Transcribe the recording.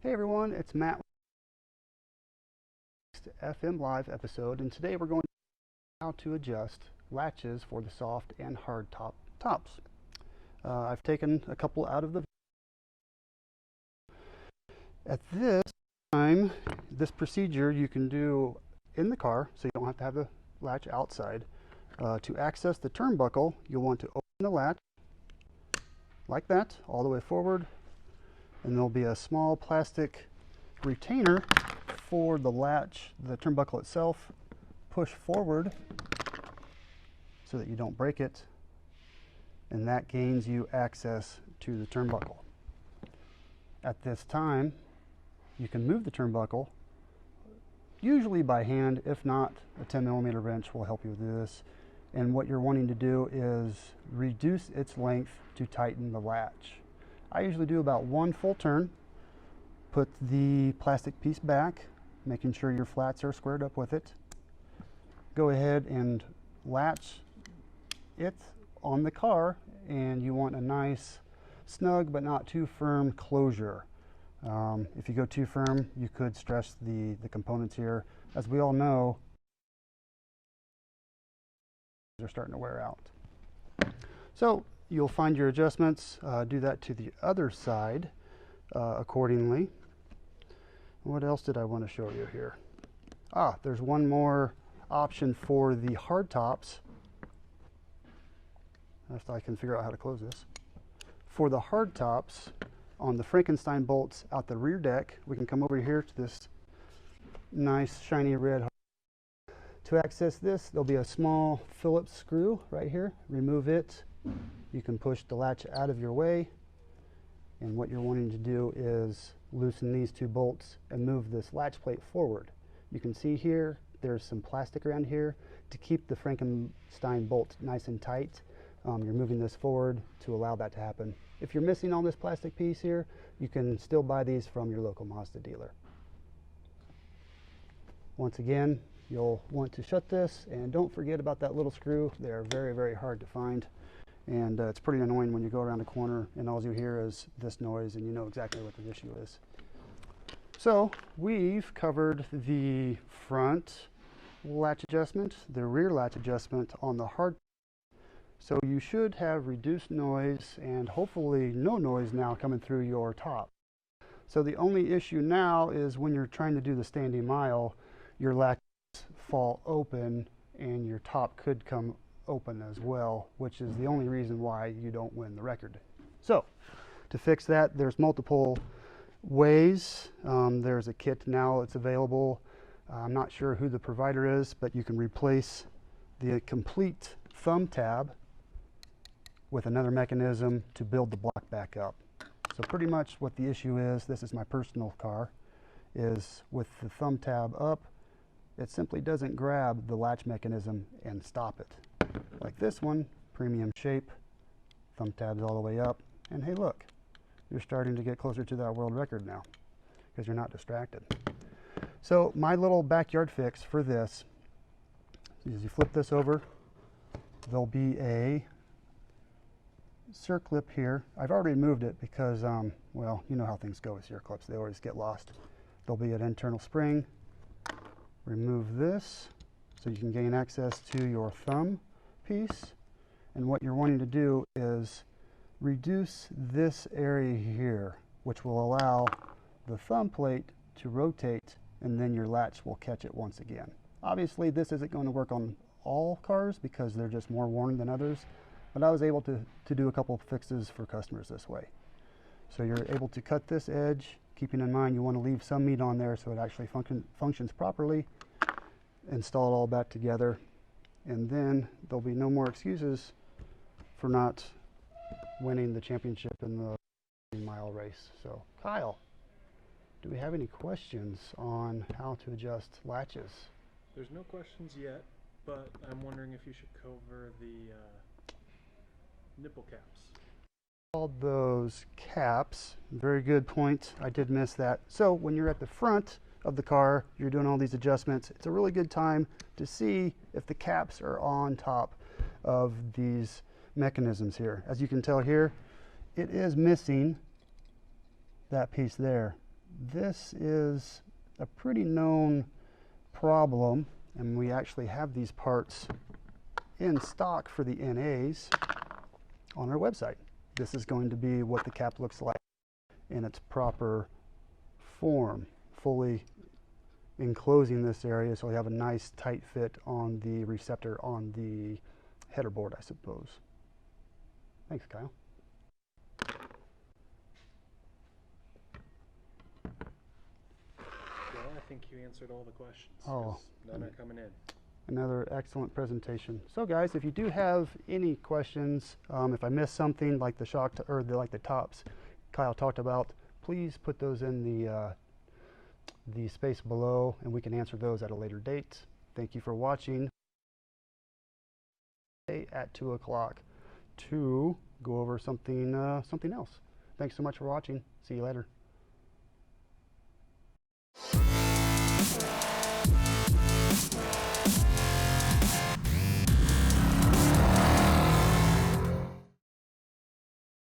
Hey everyone, it's Matt with FM Live episode, and today we're going to how to adjust latches for the soft and hard tops. I've taken a couple out of the At this time, this procedure you can do in the car, so you don't have to have the latch outside. To access the turnbuckle, you'll want to open the latch like that, all the way forward, and there'll be a small plastic retainer for the latch, the turnbuckle itself. Push forward so that you don't break it, and that gains you access to the turnbuckle. At this time, you can move the turnbuckle, usually by hand. If not, a 10mm wrench will help you with this. And what you're wanting to do is reduce its length to tighten the latch. I usually do about one full turn, put the plastic piece back, making sure your flats are squared up with it. Go ahead and latch it on the car, and you want a nice snug but not too firm closure. If you go too firm, you could stress the components here. As we all know, they're starting to wear out. So you'll find your adjustments, do that to the other side accordingly. What else did I want to show you here? There's one more option for the hard tops. If I can figure out how to close this. For the hard tops, on the Frankenstein bolts out the rear deck, we can come over here to this nice shiny red. To access this, there'll be a small Phillips screw right here. Remove it. You can push the latch out of your way, and what you're wanting to do is loosen these two bolts and move this latch plate forward. You can see here there's some plastic around here to keep the Frankenstein bolt nice and tight. You're moving this forward to allow that to happen. If you're missing on this plastic piece here, you can still buy these from your local Mazda dealer. Once again, you'll want to shut this, and don't forget about that little screw. They're very, very hard to find, and it's pretty annoying when you go around a corner and all you hear is this noise, and you know exactly what the issue is. So we've covered the front latch adjustment, the rear latch adjustment on the hard. So you should have reduced noise and hopefully no noise now coming through your top. So the only issue now is when you're trying to do the standing mile, your latches fall open and your top could come open as well, which is the only reason why you don't win the record. So to fix that, there's multiple ways. There's a kit now that's available. I'm not sure who the provider is, but you can replace the complete thumb tab with another mechanism to build the block back up. So pretty much what the issue is, this is my personal car, is with the thumb tab up, it simply doesn't grab the latch mechanism and stop it. Like this one, premium shape, thumb tabs all the way up, and hey look, you're starting to get closer to that world record now because you're not distracted. So my little backyard fix for this is you flip this over, there'll be a circlip here. I've already removed it because, well, you know how things go with circlips. They always get lost. There'll be an internal spring. Remove this so you can gain access to your thumb piece. And what you're wanting to do is reduce this area here, which will allow the thumb plate to rotate, and then your latch will catch it once again. Obviously, this isn't going to work on all cars because they're just more worn than others. But I was able to do a couple of fixes for customers this way. So you're able to cut this edge, keeping in mind you want to leave some meat on there so it actually functions properly. Install it all back together, and then there'll be no more excuses for not winning the championship in the mile race. So Kyle, do we have any questions on how to adjust latches? There's no questions yet, but I'm wondering if you should cover the nipple caps. All those caps, very good point. I did miss that. So when you're at the front of the car, you're doing all these adjustments, it's a really good time to see if the caps are on top of these mechanisms here. As you can tell here, it is missing that piece there. this is a pretty known problem, and we actually have these parts in stock for the NAs on our website. This is going to be what the cap looks like in its proper form, fully enclosing this area so we have a nice tight fit on the receptor on the header board, I suppose. Thanks, Kyle. Well, I think you answered all the questions. Oh, none are coming in. Another excellent presentation. So guys, if you do have any questions, if I missed something like the shock or like the tops Kyle talked about, please put those in the space below, and we can answer those at a later date. Thank you for watching. At 2 o'clock to go over something else. Thanks so much for watching. See you later.